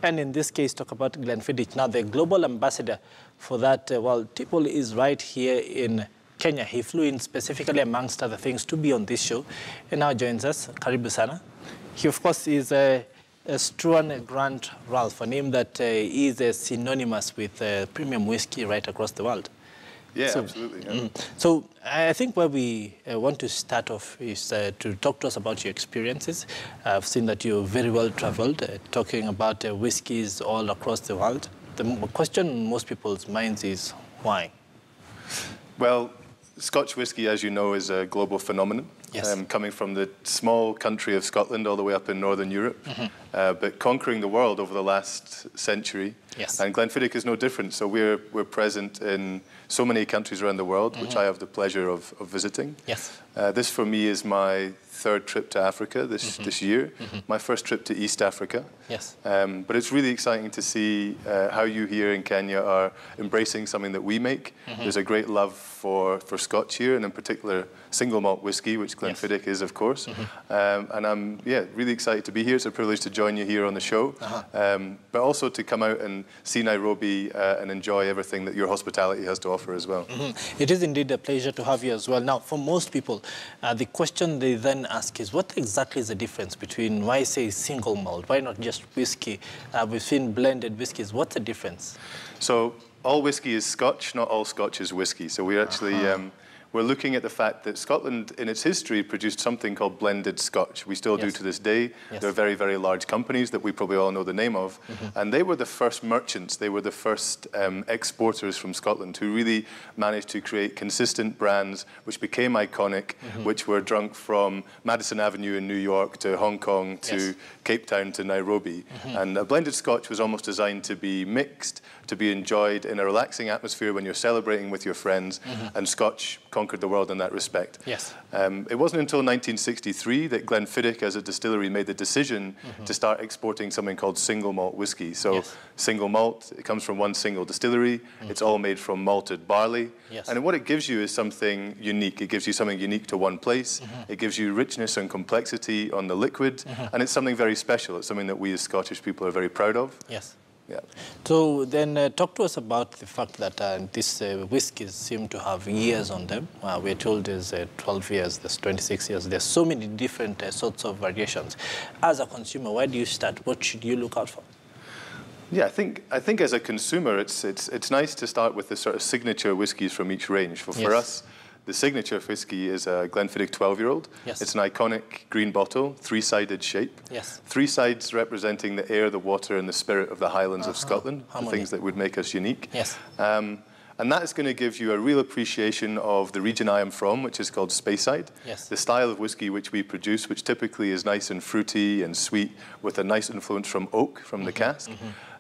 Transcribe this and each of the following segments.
and in this case talk about Glenfiddich. Now the global ambassador for that, Tipple is right here in Kenya. He flew in specifically, amongst other things, to be on this show, and now joins us. Karibu sana. He, of course, is a Struan Grand Ralph, a name that is synonymous with premium whiskey right across the world. Yeah, absolutely. Yeah. So I think where we want to start off is to talk to us about your experiences. I've seen that you're very well traveled, talking about whiskeys all across the world. The question in most people's minds is why? Well, Scotch whisky, as you know, is a global phenomenon. Yes. Coming from the small country of Scotland all the way up in Northern Europe, but conquering the world over the last century. Yes. And Glenfiddich is no different. So we're present in so many countries around the world, which I have the pleasure of visiting. Yes. This for me is my third trip to Africa this year, my first trip to East Africa. Yes. But it's really exciting to see how you here in Kenya are embracing something that we make. There's a great love for Scotch here, and in particular single malt whiskey, which Glenfiddich is, of course. And I'm really excited to be here. It's a privilege to join you here on the show, but also to come out and see Nairobi and enjoy everything that your hospitality has to offer as well. It is indeed a pleasure to have you as well. Now, for most people, the question they then ask is, what exactly is the difference between, why say single malt? Why not just whiskey? We've seen blended whiskies. What's the difference? So all whiskey is Scotch, not all Scotch is whiskey. So we actually... we're looking at the fact that Scotland, in its history, produced something called blended Scotch. We still do to this day. They're very, very large companies that we probably all know the name of. And they were the first merchants. They were the first exporters from Scotland who really managed to create consistent brands which became iconic, which were drunk from Madison Avenue in New York to Hong Kong to Cape Town to Nairobi. And a blended Scotch was almost designed to be mixed, to be enjoyed in a relaxing atmosphere when you're celebrating with your friends, and Scotch conquered the world in that respect. Yes. It wasn't until 1963 that Glenfiddich, as a distillery, made the decision to start exporting something called single malt whiskey. So single malt, it comes from one single distillery. It's all made from malted barley. And what it gives you is something unique. It gives you something unique to one place. It gives you richness and complexity on the liquid. And it's something very special. It's something that we as Scottish people are very proud of. Yes. Yeah. So then talk to us about the fact that these whiskies seem to have years on them. We're told there's 12 years, there's 26 years. There's so many different sorts of variations. As a consumer, where do you start? What should you look out for? Yeah, I think as a consumer, it's nice to start with the sort of signature whiskies from each range. For us, the signature whiskey is a Glenfiddich 12-year-old. Yes. It's an iconic green bottle, three-sided shape. Yes. Three sides representing the air, the water, and the spirit of the Highlands of Scotland, the things that would make us unique. Yes. And that is going to give you a real appreciation of the region I am from, which is called Speyside. Yes. The style of whiskey which we produce, which typically is nice and fruity and sweet, with a nice influence from oak, from the cask.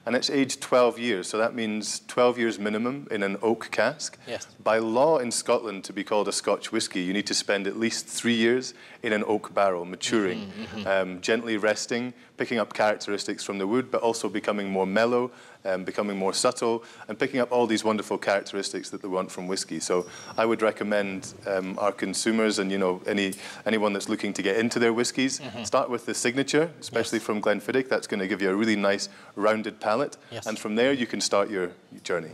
And it's aged 12 years, so that means 12 years minimum in an oak cask. Yes. By law in Scotland, to be called a Scotch whisky, you need to spend at least 3 years in an oak barrel, maturing, gently resting, picking up characteristics from the wood, but also becoming more mellow, becoming more subtle, and picking up all these wonderful characteristics that they want from whiskey. So I would recommend our consumers and anyone that's looking to get into their whiskies, start with the signature, especially from Glenfiddich. That's going to give you a really nice rounded palate, and from there you can start your journey.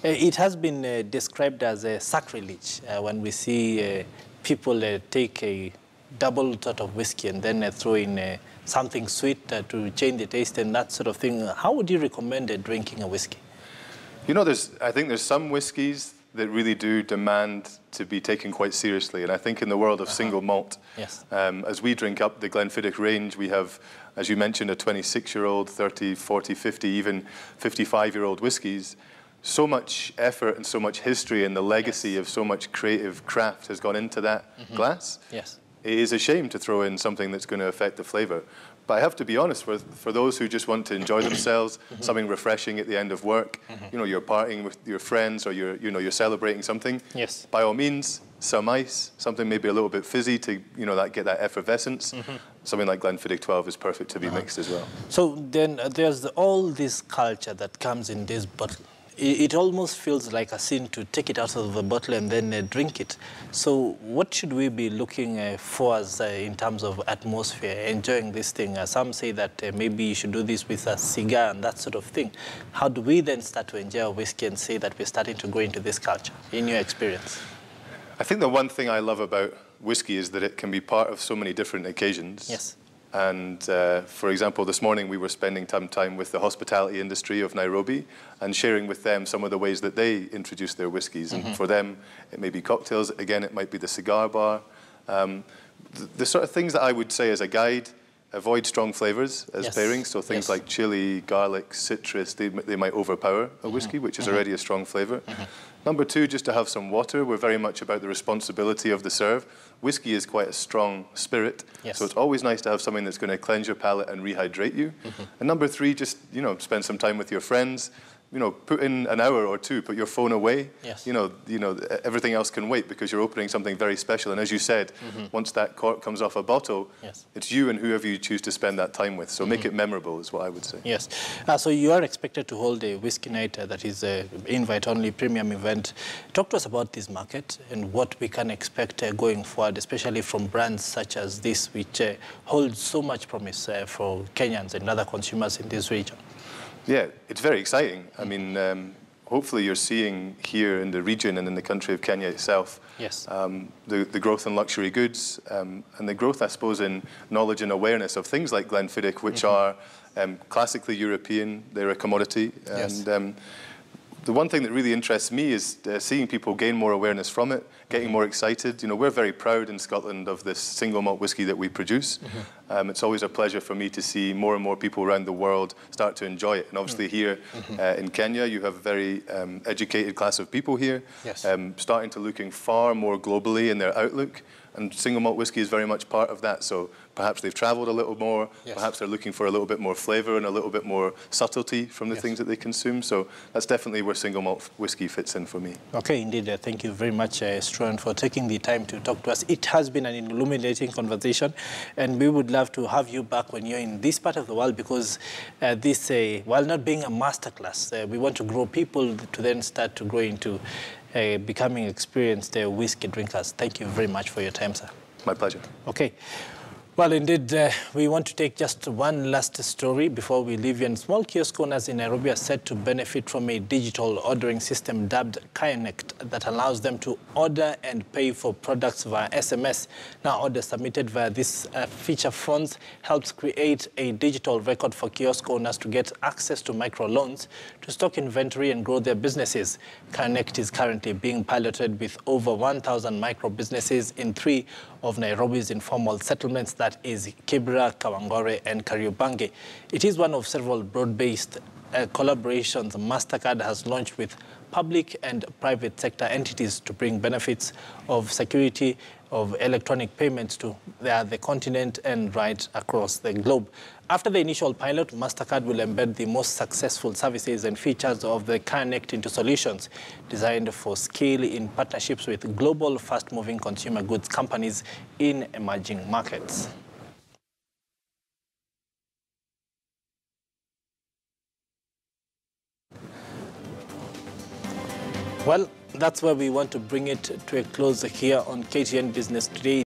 It has been described as a sacrilege when we see people take a double tot of whiskey and then throw in something sweet to change the taste and that sort of thing. How would you recommend drinking a whiskey? You know, I think there's some whiskies that really do demand to be taken quite seriously. And I think in the world of single malt, as we drink up the Glenfiddich range, we have, as you mentioned, a 26-year-old, 30, 40, 50, even 55-year-old whiskies. So much effort and so much history and the legacy of so much creative craft has gone into that glass. Yes. It is a shame to throw in something that's going to affect the flavour. But I have to be honest, for those who just want to enjoy themselves, something refreshing at the end of work, you're partying with your friends or you're celebrating something, by all means, some ice, something maybe a little bit fizzy to get that effervescence. Something like Glenfiddich 12 is perfect to be mixed as well. So then there's all this culture that comes in this bottle. it almost feels like a sin to take it out of the bottle and then drink it. So what should we be looking for as, in terms of atmosphere, enjoying this thing? Some say that maybe you should do this with a cigar and that sort of thing. How do we then start to enjoy whiskey and say that we're starting to go into this culture, in your experience? I think the one thing I love about whiskey is that it can be part of so many different occasions. Yes. And for example, this morning we were spending some time with the hospitality industry of Nairobi and sharing with them some of the ways that they introduce their whiskies. And for them, it may be cocktails. Again, it might be the cigar bar. The sort of things that I would say as a guide: avoid strong flavors as pairings. So things like chili, garlic, citrus, they might overpower a whiskey, which is already a strong flavor. Number two, just to have some water. We're very much about the responsibility of the serve. Whiskey is quite a strong spirit, so it's always nice to have something that's going to cleanse your palate and rehydrate you. And number three, just, you know, spend some time with your friends. You know, put in an hour or two, put your phone away. You know, everything else can wait because you're opening something very special. And as you said, once that cork comes off a bottle, it's you and whoever you choose to spend that time with. So make it memorable is what I would say. Yes. So you are expected to hold a whiskey night that is an invite-only premium event. Talk to us about this market and what we can expect going forward, especially from brands such as this, which holds so much promise for Kenyans and other consumers in this region. Yeah, it's very exciting. I mean, hopefully you're seeing here in the region and in the country of Kenya itself the growth in luxury goods and the growth, I suppose, in knowledge and awareness of things like Glenfiddich, which are classically European. They're a commodity. And the one thing that really interests me is seeing people gain more awareness from it, getting more excited. You know, we're very proud in Scotland of this single malt whiskey that we produce. It's always a pleasure for me to see more and more people around the world start to enjoy it. And obviously here in Kenya, you have a very educated class of people here, starting to looking far more globally in their outlook. And single malt whiskey is very much part of that. So perhaps they've traveled a little more, perhaps they're looking for a little bit more flavor and a little bit more subtlety from the things that they consume. So that's definitely where single malt whiskey fits in for me. Okay, indeed. Thank you very much, Struan, for taking the time to talk to us. It has been an illuminating conversation, and we would love to have you back when you're in this part of the world, because this, while not being a masterclass, we want to grow people to then start to grow into becoming experienced whiskey drinkers. Thank you very much for your time, sir. My pleasure. Okay. Well, indeed, we want to take just one last story before we leave you. And small kiosk owners in Nairobi are set to benefit from a digital ordering system dubbed Connect that allows them to order and pay for products via SMS. Now, orders submitted via this feature phones helps create a digital record for kiosk owners to get access to microloans to stock inventory and grow their businesses. Connect is currently being piloted with over 1,000 micro businesses in 3 of Nairobi's informal settlements, that is Kibra, Kawangware, and Kariobangi. It is one of several broad-based collaborations MasterCard has launched with public and private sector entities to bring benefits of security of electronic payments to the continent and right across the globe. After the initial pilot, MasterCard will embed the most successful services and features of the Connect into solutions designed for scale in partnerships with global fast-moving consumer goods companies in emerging markets. Well, that's where we want to bring it to a close here on KTN Business Today.